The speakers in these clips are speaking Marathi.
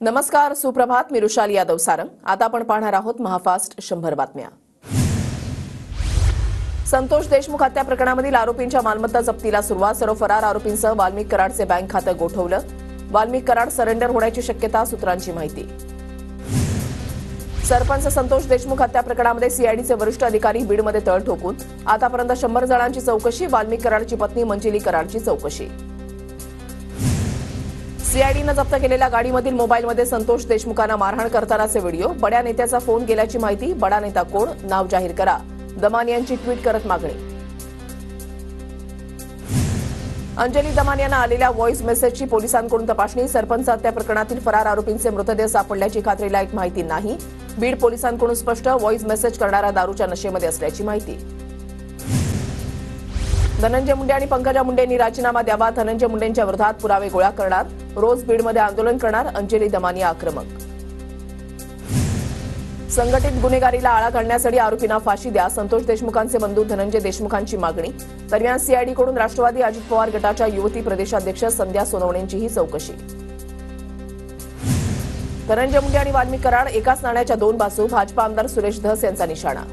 नमस्कार, सुप्रभात. मी रुशाली यादव सारंग. आता आपण पाहणार आहोत महाफास्ट 100 बातम्या. संतोष देशमुख हत्या प्रकरणामधील आरोपींच्या मालमत्ता जप्तीला सुरुवात. सर्व फरार आरोपींसह वाल्मिक कराडचे बँक खातं गोठवलं. वाल्मिक कराड सरेंडर होण्याची शक्यता, सूत्रांची माहिती. सरपंच संतोष देशमुख हत्या प्रकरणामध्ये सीआयडीचे वरिष्ठ अधिकारी बीडमध्ये तळ ठोकून. आतापर्यंत 100 जणांची चौकशी. वाल्मिक कराडची पत्नी मंजिली कराडची चौकशी. सीआयडीनं जप्त केलेल्या गाडीमधील मोबाईलमध्ये संतोष देशमुखांना मारहाण करतानाचे व्हिडिओ. बड्या नेत्याचा फोन गेल्याची माहिती. बडा नेता कोण, नाव जाहीर करा. दमानी यांची ट्विट करत मागणी. अंजली दमानी यांना आलेल्या व्हॉइस मेसेजची पोलिसांकडून तपासणी. सरपंच हत्या प्रकरणातील फरार आरोपींचे मृतदेह सापडल्याची खात्रीलायक माहिती नाही. बीड पोलिसांकडून स्पष्ट. व्हॉइस मेसेज करणारा दारूच्या नशेमध्ये असल्याची माहिती. धनंजय मुंडे आणि पंकजा मुंडेंनी राजीनामा द्यावा. धनंजय मुंडेंच्या विरोधात पुरावे गोळा करणार. रोज बीडमध्ये आंदोलन करणार. अंजली दमानी आक्रमक. संघटित गुन्हेगारीला आळा घालण्यासाठी आरोपींना फाशी द्या. संतोष देशमुखांचे बंधू धनंजय देशमुखांची मागणी. दरम्यान सीआयडीकडून राष्ट्रवादी अजित पवार गटाच्या युवती प्रदेशाध्यक्ष संध्या सोनवणेंचीही चौकशी. धनंजय मुंडे आणि वाल्मिक कराड एकाच नाण्याच्या दोन बाजू. भाजपा आमदार सुरेश धस यांचा निशाणा.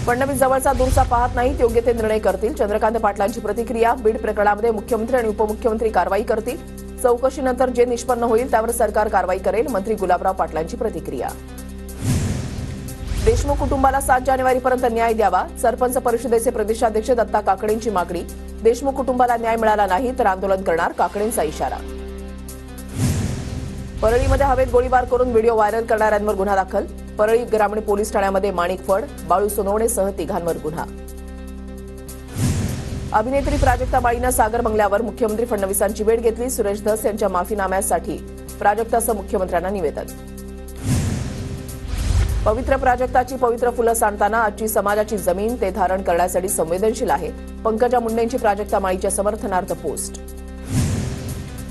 फडणवीस जवळचा दूरचा पाहत नाहीत, योग्य ते निर्णय करतील. चंद्रकांत पाटलांची प्रतिक्रिया. बीड प्रकरणामध्ये मुख्यमंत्री आणि उपमुख्यमंत्री कारवाई करतील. चौकशीनंतर जे निष्पन्न होईल त्यावर सरकार कारवाई करेल. मंत्री गुलाबराव पाटलांची प्रतिक्रिया. देशमुख कुटुंबाला 7 जानेवारीपर्यंत न्याय द्यावा. सरपंच परिषदेचे प्रदेशाध्यक्ष दत्ता काकडेंची मागणी. देशमुख कुटुंबाला न्याय मिळाला नाही तर आंदोलन करणार, काकडेंचा इशारा. परळीमध्ये हवेत गोळीबार करून व्हिडिओ व्हायरल करणाऱ्यांवर गुन्हा दाखल. परळी ग्रामीण पोलीस ठाण्यामध्ये माणिक फड, बाळू सोनवणेसह तिघांवर गुन्हा. अभिनेत्री प्राजक्ता माळीनं सागर बंगल्यावर मुख्यमंत्री फडणवीसांची भेट घेतली. सुरेश धस यांच्या माफीनाम्यासाठी प्राजक्ताचं मुख्यमंत्र्यांना निवेदन. पवित्र प्राजक्ताची पवित्र फुलं सांडताना आजची समाजाची जमीन ते धारण करण्यासाठी संवेदनशील आहे. पंकजा मुंडेंची प्राजक्ता माळीच्या समर्थनार्थ पोस्ट.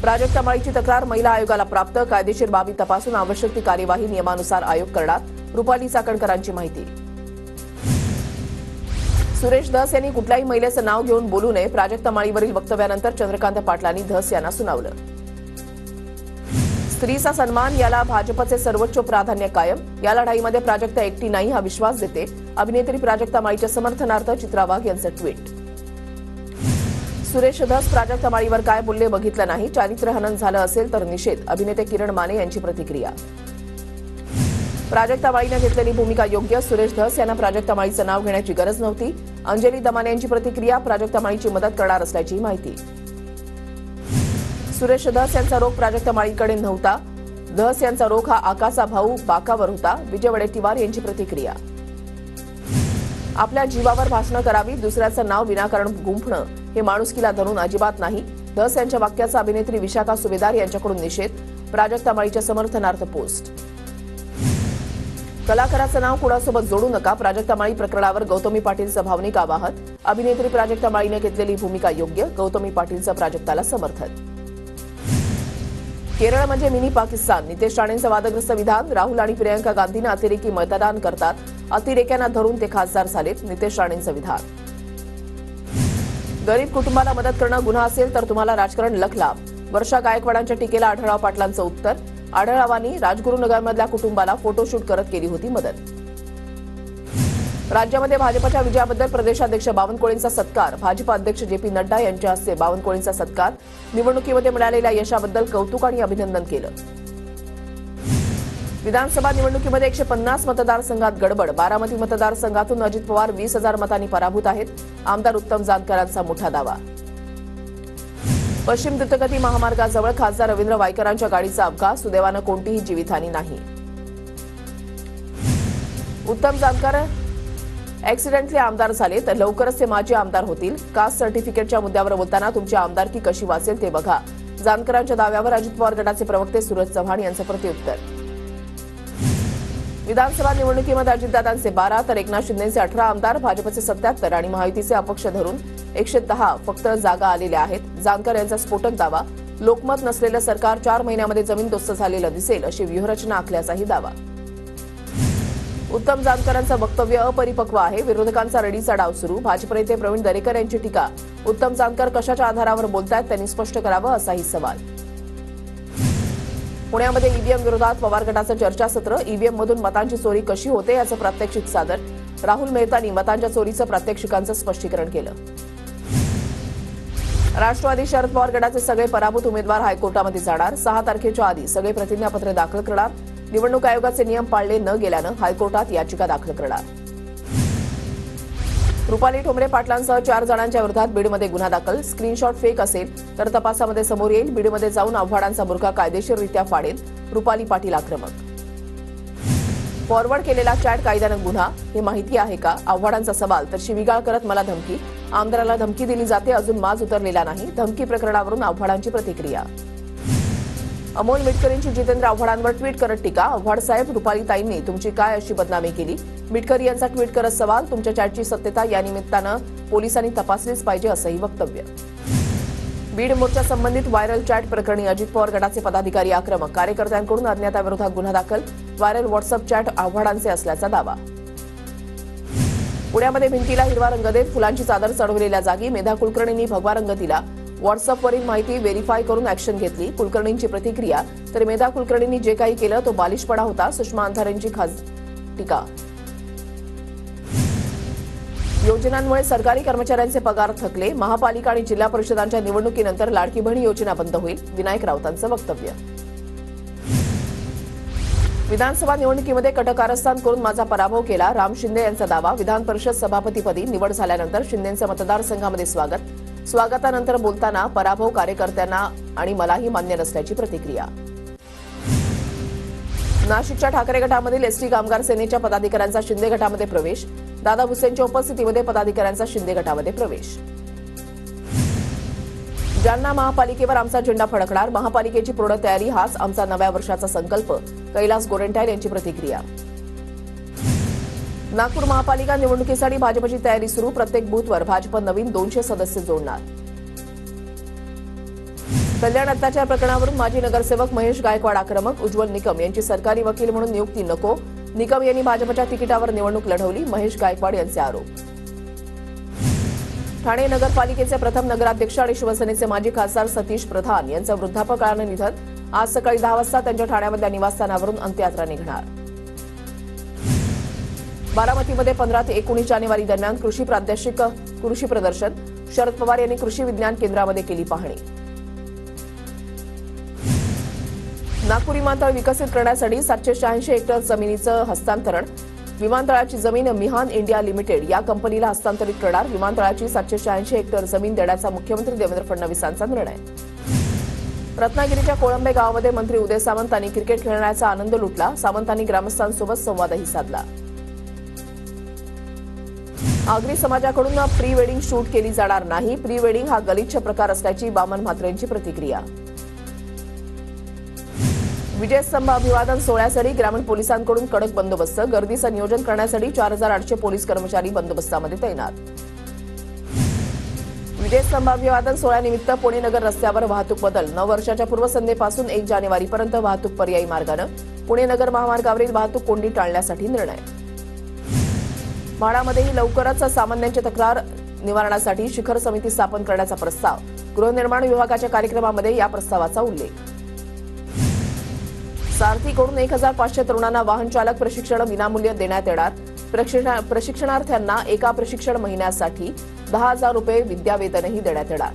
प्राजक्ता माळीची तक्रार महिला आयोगाला प्राप्त. कायदेशीर बाबी तपासून आवश्यक ती कार्यवाही नियमानुसार आयोग करणार. रुपाली चाकणकरांची माहिती. सुरेश धस यांनी कुठल्याही महिलेचं नाव घेऊन बोलू नये. प्राजक्ता माळीवरील वक्तव्यानंतर चंद्रकांत पाटलांनी धस यांना सुनावलं. स्त्रीचा सन्मान याला भाजपचे सर्वोच्च प्राधान्य कायम. या लढाईमध्ये प्राजक्ता एकटी नाही हा विश्वास देते. अभिनेत्री प्राजक्ता माळीच्या समर्थनार्थ चित्रा वाघ यांचं ट्विट. सुरेश धस प्राजक्ता माळीवर काय बोलले बघितलं नाही. चारित्र्यहनन झालं असेल तर निषेध. अभिनेते किरण माने यांची प्रतिक्रिया. प्राजक्ता माळीनं घेतलेली भूमिका योग्य. सुरेश धस यांना प्राजक्ता माळीचं नाव घेण्याची गरज नव्हती. अंजली दमाने यांची प्रतिक्रिया. प्राजक्ता माळीची मदत करणार असल्याची माहिती. सुरेश धस यांचा रोग प्राजक्ता माळीकडे नव्हता. धस यांचा रोग हा आकाचा भाऊ बाकावर होता. विजय वडेट्टीवार यांची प्रतिक्रिया. आपल्या जीवावर भाषणं करावी. दुसऱ्याचं नाव विनाकारण गुंफणं हे माणुसकीला धरून अजिबात नाही. धस यांच्या वाक्याचा अभिनेत्री विशाखा सुभेदार यांच्याकडून निषेध. प्राजक्ता माळीच्या समर्थनार्थ पोस्ट. कलाकाराचं नाव कुणासोबत जोडू नका. प्राजक्ता माळी प्रकरणावर गौतमी पाटीलचं भावनिक आवाहन. अभिनेत्री प्राजक्ता माळीने घेतलेली भूमिका योग्य. गौतमी पाटीलचं प्राजक्ताला समर्थन. केरळ म्हणजे मिनी पाकिस्तान. नितेश राणेंचं वादग्रस्त विधान. राहुल आणि प्रियंका गांधींना अतिरेकी मतदान करतात. अतिरेक्यांना धरून ते खासदार झालेत. नितेश राणेंचं विधान. गरीब कुटुंबाला मदत करणं गुन्हा असेल तर तुम्हाला राजकारण लख लाभ. वर्षा गायकवाडांच्या टीकेला आढळराव पाटलांचं उत्तर. आढळरावांनी राजगुरुनगरमधल्या कुटुंबाला फोटोशूट करत केली होती मदत. राज्यामध्ये भाजपच्या विजयाबद्दल प्रदेशाध्यक्ष बावनकुळेंचा सत्कार. भाजप अध्यक्ष जे.पी. नड्डा यांच्या हस्ते बावनकुळेंचा सत्कार. निवडणुकीमध्ये मिळालेल्या यशाबद्दल कौतुक आणि अभिनंदन केलं. विधानसभा निवडणुकीमध्ये 150 मतदारसंघात गडबड. बारामती मतदारसंघातून अजित पवार 20,000 मतांनी पराभूत आहेत. आमदार उत्तम जानकरांचा मोठा दावा. पश्चिम द्रुतगती महामार्गाजवळ खासदार रवींद्र वायकरांच्या गाडीचा अपघात. सुदैवानं कोणतीही जीवितहानी नाही. उत्तम जानकर ऍक्सिडेंटली आमदार झाले तर लवकरच ते माजी आमदार होतील. कास्ट सर्टिफिकेटच्या मुद्द्यावर बोलताना तुमची आमदारकी कशी वाचेल ते बघा. जानकरांच्या दाव्यावर अजित पवार गटाचे प्रवक्ते सूरज चव्हाण यांचं प्रत्युत्तर. विधानसभा निवडणुकीमध्ये अजितदादांचे 12 तर एकनाथ शिंदेचे 18 आमदार. भाजपचे 77 आणि महायुतीचे अपक्ष धरून 110 फक्त जागा आलेल्या आहेत. जानकर यांचा स्फोटक दावा. लोकमत नसलेलं सरकार 4 महिन्यामध्ये जमीनदोस्त झालेलं दिसेल अशी व्यूहरचना आखल्याचाही दावा. उत्तम जानकरांचं वक्तव्य अपरिपक्व आहे. विरोधकांचा रडीचा डाव सुरू. भाजप नेते प्रवीण दरेकर यांची टीका. उत्तम जानकर कशाच्या आधारावर बोलतायत त्यांनी स्पष्ट करावं असाही सवाल. पुण्यामध्ये ईव्हीएम विरोधात पवार गटाचं चर्चासत्र. ईव्हीएम मधून मतांची चोरी कशी होते याचं प्रात्यक्षिक सादर. राहुल मेहतांनी मतांच्या चोरीचं प्रात्यक्षिकांचं स्पष्टीकरण केलं. राष्ट्रवादी शरद पवार गटाचे सगळे पराभूत उमेदवार हायकोर्टामध्ये जाणार. 6 तारखेच्या आधी सगळे प्रतिज्ञापत्र दाखल करणार. निवडणूक आयोगाचे नियम पाळले न गेल्यानं हायकोर्टात याचिका दाखल करणार. रुपाली ठोंबरे पाटलांसह 4 जणांच्या विरोधात बीडमध्ये गुन्हा दाखल. स्क्रीनशॉट फेक असेल तर तपासामध्ये समोर येईल. बीडमध्ये जाऊन आव्हाडांचा बुरखा कायदेशीररित्या फाडेल. रुपाली पाटील आक्रमक. फॉरवर्ड केलेला चॅट कायद्यानं गुन्हा, हे माहिती आहे का? आव्हाडांचा सवाल तर शिवीगाळ करत मला धमकी. आमदाराला धमकी दिली जाते, अजून माज उतरलेला नाही. धमकी प्रकरणावरून आव्हाडांची प्रतिक्रिया. अमोल मिटकरींची जितेंद्र आव्हाडांवर ट्विट करत टीका. आव्हाड साहेब, रुपालीताईंनी तुमची काय अशी बदनामी केली? मिटकरी यांचा ट्विट करत सवाल. तुमच्या चॅटची सत्यता या निमित्तानं पोलिसांनी तपासलीच पाहिजे, असंही वक्तव्य. बीड मोर्चा संबंधित व्हायरल चॅट प्रकरणी अजित पवार गटाचे पदाधिकारी आक्रमक. कार्यकर्त्यांकडून अज्ञाताविरोधात गुन्हा दाखल. व्हायरल व्हॉट्सअप चॅट आव्हाडांचे असल्याचा दावा. पुण्यामध्ये भिंतीला हिरवा रंग देत फुलांची चादर चढवलेल्या जागी मेधा कुलकर्णींनी भगवा रंग दिला. व्हॉट्सअपवरील माहिती व्हेरीफाय करून ऍक्शन घेतली. कुलकर्णींची प्रतिक्रिया. तर मेधा कुलकर्णींनी जे काही केलं तो बालिशपणा होता. सुषमा अंधारेंची टीका. योजनांमुळे सरकारी कर्मचाऱ्यांचे पगार थकले. महापालिका आणि जिल्हा परिषदांच्या निवडणुकीनंतर लाडकी बहीण योजना बंद होईल. विनायक राऊतांचं वक्तव्य. विधानसभा निवडणुकीमध्ये कटकारस्थान करून माझा पराभव केला. राम शिंदे यांचा दावा. विधान परिषद सभापतीपदी निवड झाल्यानंतर शिंदेंचं मतदारसंघामध्ये स्वागत. स्वागतानंतर बोलताना पराभव कार्यकर्त्यांना आणि मलाही मान्य नसल्याची प्रतिक्रिया. नाशिकच्या ठाकरे गटामधील एसटी कामगार सेनेच्या पदाधिकाऱ्यांचा शिंदे गटामध्ये प्रवेश. दादा भुसेंच्या उपस्थितीमध्ये पदाधिकाऱ्यांचा शिंदे गटामध्ये प्रवेश. जालना महापालिकेवर आमचा झेंडा फडकणार. महापालिकेची पूर्ण तयारी, हाच आमचा नव्या वर्षाचा संकल्प. कैलास गोरेंट्याल यांची प्रतिक्रिया. नागपूर महापालिका निवडणुकीसाठी भाजपची तयारी सुरू. प्रत्येक बूथवर भाजप नवीन 200 सदस्य जोडणार. कल्याण अत्याचार प्रकरणावरून माजी नगरसेवक महेश गायकवाड आक्रमक. उज्ज्वल निकम यांची सरकारी वकील म्हणून नियुक्ती नको. निकम यांनी भाजपच्या तिकिटावर निवडणूक लढवली. महेश गायकवाड यांचे आरोप. ठाणे नगरपालिकेचे प्रथम नगराध्यक्ष आणि शिवसेनेचे माजी खासदार सतीश प्रधान यांचं वृद्धापकाळानं निधन. आज सकाळी 10 वाजता त्यांच्या ठाण्यामधल्या निवासस्थानावरून अंत्ययात्रा निघणार. बारामतीमध्ये 15 ते 19 जानेवारी दरम्यान कृषी प्रात्यक्षिक कृषी प्रदर्शन. शरद पवार यांनी कृषी विज्ञान केंद्रामध्ये केली पाहणी. नागपूर विमानतळ विकसित करण्यासाठी 786 हेक्टर जमिनीचं हस्तांतरण. विमानतळाची जमीन मिहान इंडिया लिमिटेड या कंपनीला हस्तांतरित करणार. विमानतळाची 786 हेक्टर जमीन देण्याचा मुख्यमंत्री देवेंद्र फडणवीसांचा निर्णय. रत्नागिरीच्या कोळंबे गावामध्ये मंत्री उदय सामंतांनी क्रिकेट खेळण्याचा आनंद लुटला. सामंतांनी ग्रामस्थांसोबत संवादही साधला. आगरी समाजाकडून प्री वेडिंग शूट केली जाणार नाही. प्री वेडिंग हा गलिच्छ प्रकार असल्याची बामन म्हात्रेंची प्रतिक्रिया. विजयस्तंभ अभिवादन सोहळ्यासाठी ग्रामीण पोलिसांकडून कडक बंदोबस्त. गर्दीचं नियोजन करण्यासाठी 4800 पोलीस कर्मचारी बंदोबस्तामध्ये तैनात. विजयस्तंभ अभिवादन सोहळ्यानिमित्त पुणे नगर रस्त्यावर वाहतूक बदल. नववर्षाच्या पूर्वसंध्येपासून 1 जानेवारीपर्यंत वाहतूक पर्यायी मार्गानं. पुणे नगर महामार्गावरील वाहतूक कोंडी टाळण्यासाठी निर्णय. म्हाडामध्येही लवकरच सामान्यांची तक्रार निवारणासाठी शिखर समिती स्थापन करण्याचा प्रस्ताव. गृहनिर्माण विभागाच्या कार्यक्रमामध्ये या प्रस्तावाचा उल्लेख. सारथीकडून 1500 तरुणांना वाहन चालक प्रशिक्षण विनामूल्य देण्यात येणार. प्रशिक्षणार्थ्यांना एका प्रशिक्षण महिन्यासाठी 10,000 रुपये विद्यावेतनही देण्यात येणार.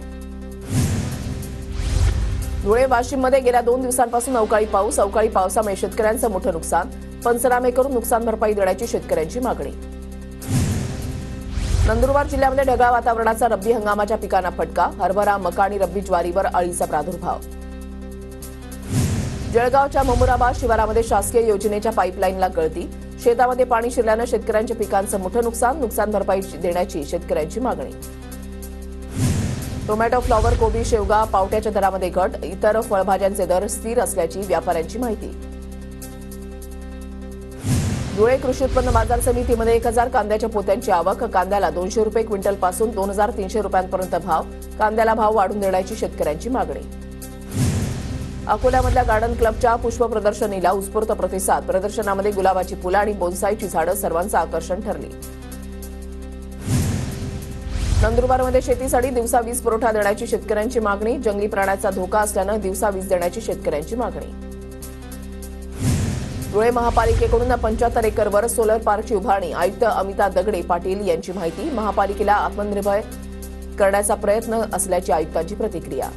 धुळे वाशिममध्ये गेल्या 2 दिवसांपासून अवकाळी पाऊस. अवकाळी पावसामुळे शेतकऱ्यांचं मोठं नुकसान. पंचनामे करून नुकसान भरपाई देण्याची शेतकऱ्यांची मागणी. नंदुरबार जिल्ह्यामध्ये ढगाळ वातावरणाचा रब्बी हंगामाच्या पिकांना फटका. हरभरा, मका आणि रब्बी ज्वारीवर अळीचा प्रादुर्भाव. जळगावच्या ममुराबाद शिवारामध्ये शासकीय योजनेच्या पाईपलाईनला गळती. शेतामध्ये पाणी शिरल्यानं शेतकऱ्यांच्या पिकांचं मोठं नुकसान. नुकसान भरपाई देण्याची शेतकऱ्यांची मागणी. टोमॅटो, फ्लॉवर, कोबी, शेवगा, पावट्याच्या दरामध्ये घट. इतर फळभाज्यांचे दर स्थिर असल्याची व्यापाऱ्यांची माहिती. धुळे कृषी उत्पन्न बाजार समितीमध्ये 1000 कांद्याच्या पोत्यांची आवक. कांद्याला 200 रुपये क्विंटलपासून 2300 रुपयांपर्यंत भाव. कांद्याला भाव वाढून देण्याची शेतकऱ्यांची मागणी. अकोल्यामधल्या गार्डन क्लबच्या पुष्प प्रदर्शनीला उत्स्फूर्त प्रतिसाद. प्रदर्शनामध्ये गुलाबाची फुलं आणि बोन्साईची झाडं सर्वांचं आकर्षण ठरली. नंदुरबारमध्ये शेतीसाठी दिवसा वीज पुरवठा देण्याची शेतकऱ्यांची मागणी. जंगली प्राण्याचा धोका असल्यानं दिवसा वीज देण्याची शेतकऱ्यांची मागणी. धुळे महापालिकेकडून 75 एकरवर सोलर पार्कची उभारणी. आयुक्त अमिता दगडे पाटील यांची माहिती. महापालिकेला आत्मनिर्भर करण्याचा प्रयत्न असल्याची आयुक्तांची प्रतिक्रिया.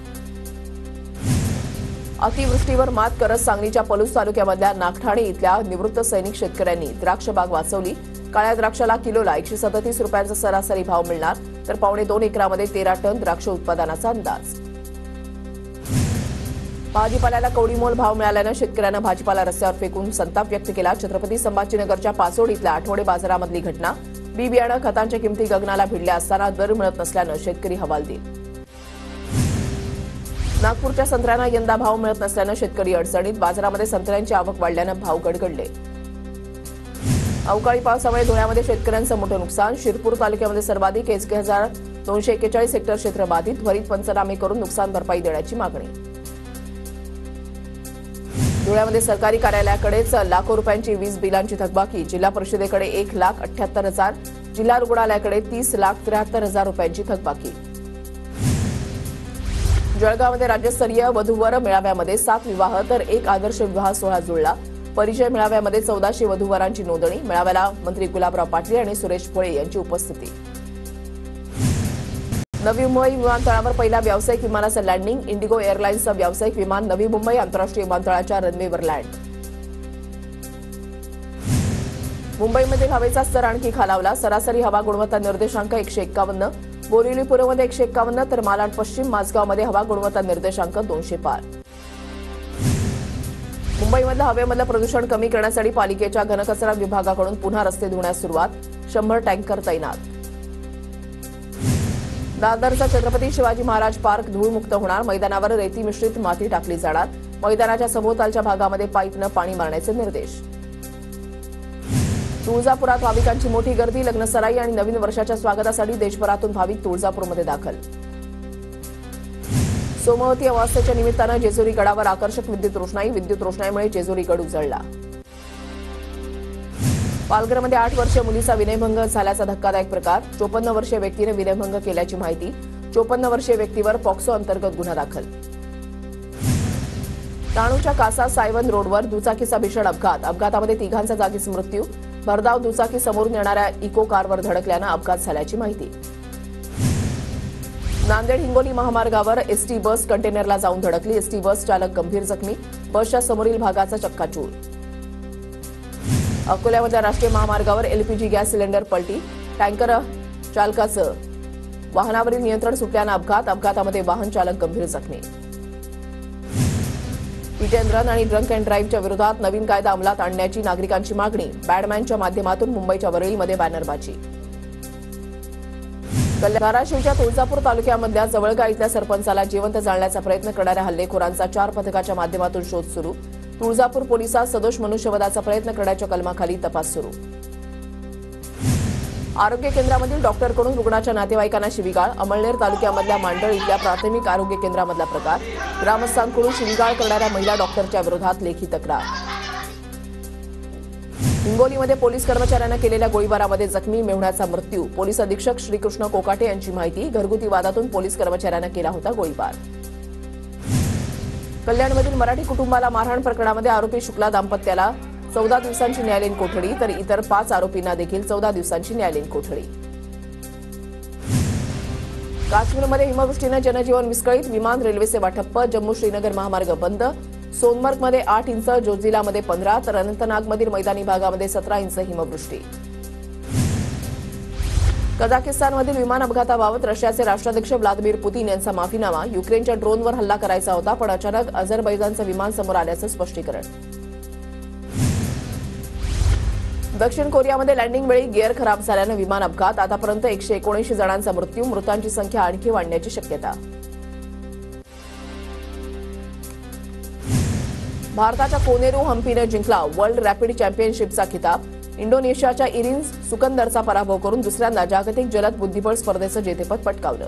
अतिवृष्टीवर मात करत सांगलीच्या पलूस तालुक्यामधल्या नागठाणे इथल्या निवृत्त सैनिक शेतकऱ्यांनी द्राक्ष बाग वाचवली. काळ्या द्राक्षाला किलोला 137 रुपयांचा सरासरी भाव मिळणार, तर 2.25 एकरामध्ये 13 टन द्राक्ष उत्पादनाचा अंदाज. भाजीपाल्याला कवडीमोल भाव मिळाल्यानं शेतकऱ्यांना भाजीपाला रस्त्यावर फेकून संताप व्यक्त केला. छत्रपती संभाजीनगरच्या पाचोड इथल्या आठवडे बाजारामधली घटना. बी बियाणं खतांच्या किमती गगनाला भिडल्या असताना दर मिळत नसल्यानं शेतकरी हवालदिल. नागपूरच्या संत्र्यांना यंदा भाव मिळत नसल्यानं शेतकरी अडचणीत. बाजारामध्ये संत्र्यांची आवक वाढल्यानं भाव गडगडले. अवकाळी पावसामुळे धुळ्यामध्ये शेतकऱ्यांचं मोठं नुकसान. शिरपूर तालुक्यामध्ये सर्वाधिक 1,241 हेक्टर क्षेत्र बाधित. त्वरित पंचनामे करून नुकसान भरपाई देण्याची मागणी. धुळ्यामध्ये सरकारी कार्यालयाकडेच लाखो रुपयांची वीज बिलांची थकबाकी. जिल्हा परिषदेकडे 1,78,000, जिल्हा रुग्णालयाकडे 30,73,000 रुपयांची थकबाकी. जळगावमध्ये राज्यस्तरीय वधूवर मेळाव्यामध्ये 7 विवाह तर 1 आदर्श विवाह सोहळा जुळला. परिचय मेळाव्यामध्ये 1400 वधूवरांची नोंदणी. मेळाव्याला मंत्री गुलाबराव पाटील आणि सुरेश भोळे यांची उपस्थिती. नवी मुंबई विमानतळावर पहिल्या व्यावसायिक विमानाचं लँडिंग. इंडिगो एअरलाइन्सचं व्यावसायिक विमान नवी मुंबई आंतरराष्ट्रीय विमानतळाच्या रनवेवर लँड. मुंबईमधील हवेचा स्तर आणखी खालावला. सरासरी हवा गुणवत्ता निर्देशांक 151, बोरिवली पूर्वमध्ये 151 तर मालाड पश्चिम माझगावमध्ये हवा गुणवत्ता निर्देशांक 200 पार. मुंबईमधलं हवेमधलं प्रदूषण कमी करण्यासाठी पालिकेच्या घनकचरा विभागाकडून पुन्हा रस्ते धुण्यास सुरुवात. 100 टँकर तैनात. दादरचा छत्रपती शिवाजी महाराज पार्क धूळमुक्त होणार. मैदानावर रेती मिश्रित माती टाकली जाणार. मैदानाच्या सभोवतालच्या भागामध्ये पाईपनं पाणी मारण्याचे निर्देश. तुळजापुरात भाविकांची मोठी गर्दी. लग्नसराई आणि नवीन वर्षाच्या स्वागतासाठी देशभरातून भाविक तुळजापूरमध्ये दाखल. सोमवती अमावस्येच्या निमित्तानं जेजुरी गडावर आकर्षक विद्युत रोषणाई. विद्युत रोषणाईमुळे जेजुरी गड उजळला. पालघरमध्ये 8 वर्षीय मुलीचा विनयभंग झाल्याचा धक्कादायक प्रकार. 54 वर्षीय व्यक्तीने विनयभंग केल्याची माहिती. 54 वर्षीय व्यक्तीवर पॉक्सो अंतर्गत गुन्हा दाखल. डहाणूच्या कासा सायवन रोडवर दुचाकीचा भीषण अपघात. अपघातामध्ये 3घांचा जागीच मृत्यू. भरधाव दुचाकी समोरून येणाऱ्या इको कारवर धडकल्यानं अपघात झाल्याची माहिती. नांदेड हिंगोली महामार्गावर एसटी बस कंटेनरला जाऊन धडकली. एसटी बस चालक गंभीर जखमी. बसच्या समोरील भागाचा चक्काचूर. अकोल्यामधल्या राष्ट्रीय महामार्गावर एलपीजी गॅस सिलेंडर पलटी. टँकर चालकाचं वाहनावरील नियंत्रण सुटल्यानं अपघात. अपघातामध्ये वाहन चालक गंभीर जखमी. हिट अँड रन आणि ड्रंक अँड ड्राईव्हच्या विरोधात नवीन कायदा अंमलात आणण्याची नागरिकांची मागणी. बॅडमॅनच्या माध्यमातून मुंबईच्या वरळीमध्ये बॅनरबाजी. धाराशिवच्या तुळजापूर तालुक्यामधल्या जवळगा इथल्या सरपंचाला जिवंत जाळण्याचा प्रयत्न करणाऱ्या हल्लेखोरांचा 4 पथकाच्या माध्यमातून शोध सुरू. तुळजापूर पोलिसात सदोष मनुष्यवधाचा प्रयत्न करण्याच्या कलमाखाली तपास सुरू. आरोग्य केंद्रामधील डॉक्टरकडून रुग्णाच्या नातेवाईकांना शिवीगाळ. अमळनेर तालुक्यामधल्या मांडळ इथल्या प्राथमिक आरोग्य केंद्रामधला प्रकार. ग्रामस्थांकडून शिवीगाळ करणाऱ्या महिला डॉक्टरच्या विरोधात लेखी तक्रार. हिंगोलीमध्ये पोलीस कर्मचाऱ्यांना केलेल्या गोळीबारामध्ये जखमी. मेहुण्याचा मृत्यू. पोलीस अधीक्षक श्रीकृष्ण कोकाटे यांची माहिती. घरगुती वादातून पोलीस कर्मचाऱ्यांना केला होता गोळीबार. कल्याणमधील मराठी कुटुंबाला मारहाण प्रकरणामध्ये आरोपी शुक्ला दाम्पत्याला 14 दिवसांची न्यायालयीन कोठडी तर इतर 5 आरोपींना देखील 14 दिवसांची न्यायालयीन कोठडी. काश्मीरमध्ये हिमवृष्टीनं जनजीवन विस्कळीत. विमान रेल्वे सेवा ठप्प. जम्मू श्रीनगर महामार्ग बंद. सोनमर्गमध्ये 8 इंच, जोजिलामध्ये 15 तर अनंतनागमधील मैदानी भागामध्ये 17 इंच हिमवृष्टी. कझाकिस्तानमधील विमान अपघाताबाबत रशियाचे राष्ट्राध्यक्ष व्लादिमीर पुतीन यांचा माफीनामा. युक्रेनच्या ड्रोनवर हल्ला करायचा होता पण अचानक अझरबैजानचं विमान समोर आल्याचं स्पष्टीकरण. दक्षिण कोरियामध्ये लँडिंगवेळी गिअर खराब झाल्यानं विमान अपघात. आतापर्यंत 179 जणांचा मृत्यू. मृतांची संख्या आणखी वाढण्याची शक्यता. भारताच्या कोनेरू हम्पीने जिंकला वर्ल्ड रॅपिड चॅम्पियनशिपचा खिताब. इंडोनेशियाच्या इरिन सुकंदरचा पराभव करून दुसऱ्यांदा जागतिक जलद बुद्धिबळ स्पर्धेचं जेतेपद पटकावलं.